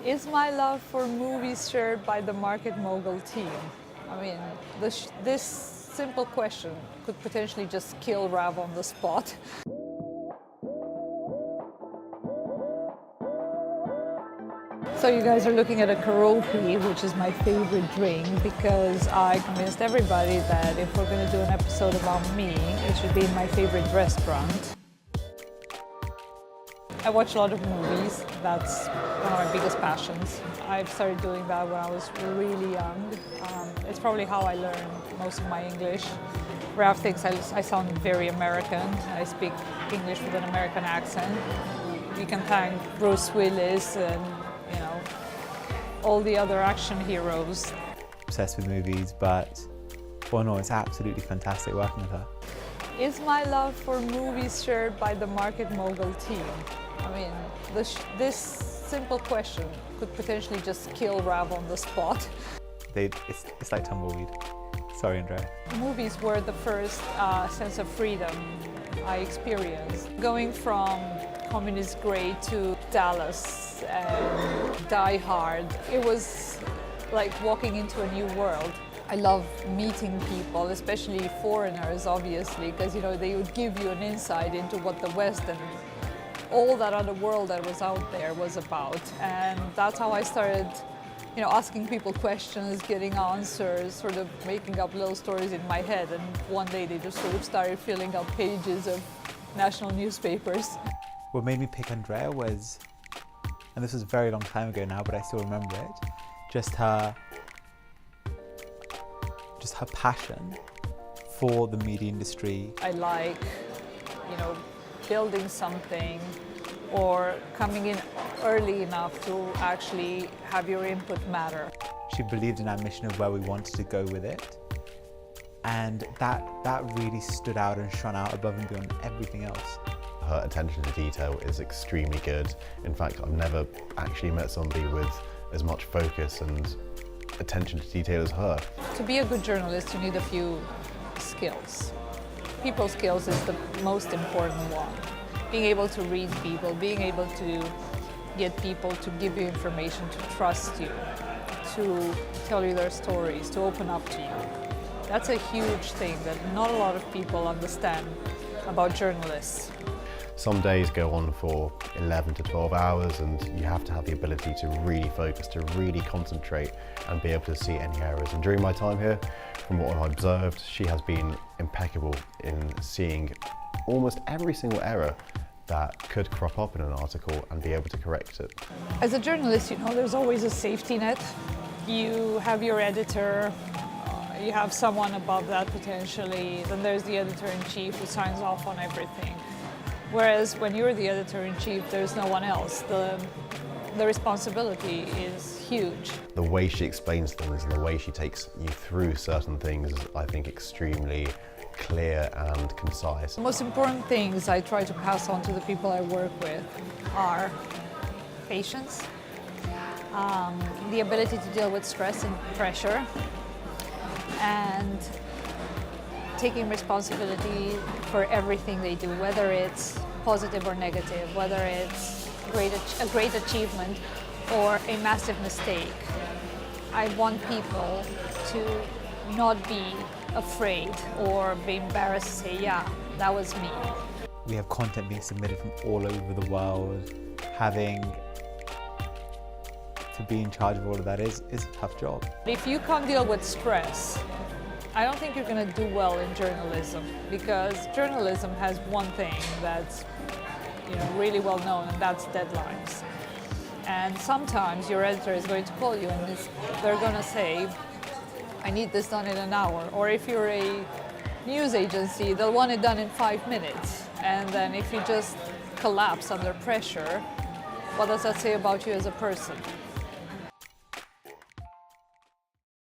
Is my love for movies shared by the Market Mogul team? I mean, this simple question could potentially just kill Rav on the spot. So you guys are looking at a karaoke, which is my favorite drink, because I convinced everybody that if we're going to do an episode about me, it should be in my favorite restaurant. I watch a lot of movies. That's one of my biggest passions. I've started doing that when I was really young. It's probably how I learned most of my English. Ralph thinks I sound very American. I speak English with an American accent. You can thank Bruce Willis and, all the other action heroes. Obsessed with movies, but well, no, it's absolutely fantastic working with her. Is my love for movies shared by the Market Mogul team? I mean, this simple question could potentially just kill Rav on the spot. It's like tumbleweed. Sorry, Andreea. Movies were the first sense of freedom I experienced. Going from Communist Grey to Dallas and Die Hard, it was like walking into a new world. I love meeting people, especially foreigners, obviously, because they would give you an insight into what the West and all that other world that was out there was about. And that's how I started, asking people questions, getting answers, sort of making up little stories in my head. And one day they just sort of started filling up pages of national newspapers. What made me pick Andreea was, and this was a very long time ago now, but I still remember it, just her passion for the media industry. I like, building something or coming in early enough to actually have your input matter. She believed in our mission of where we wanted to go with it, and that really stood out and shone out above and beyond everything else. Her attention to detail is extremely good. In fact, I've never actually met somebody with as much focus and attention to detail as her. To be a good journalist, you need a few skills. People skills is the most important one. Being able to read people, being able to get people to give you information, to trust you, to tell you their stories, to open up to you. That's a huge thing that not a lot of people understand about journalists. Some days go on for 11 to 12 hours and you have to have the ability to really focus, to really concentrate and be able to see any errors. And during my time here, from what I observed, she has been impeccable in seeing almost every single error that could crop up in an article and be able to correct it. As a journalist, there's always a safety net. You have your editor, you have someone above that potentially, then there's the editor-in-chief who signs off on everything. Whereas when you're the editor-in-chief, there's no one else. The responsibility is huge. The way she explains things and the way she takes you through certain things is, I think, extremely clear and concise. The most important things I try to pass on to the people I work with are patience, the ability to deal with stress and pressure, and taking responsibility for everything they do, whether it's positive or negative, whether it's a great achievement or a massive mistake. I want people to not be afraid or be embarrassed to say, yeah, that was me. We have content being submitted from all over the world. Having to be in charge of all of that is a tough job. If you can't deal with stress, I don't think you're going to do well in journalism, because journalism has one thing that's really well known, and that's deadlines. And sometimes your editor is going to call you and they're going to say, I need this done in an hour. Or if you're a news agency, they'll want it done in 5 minutes. And then if you just collapse under pressure, what does that say about you as a person?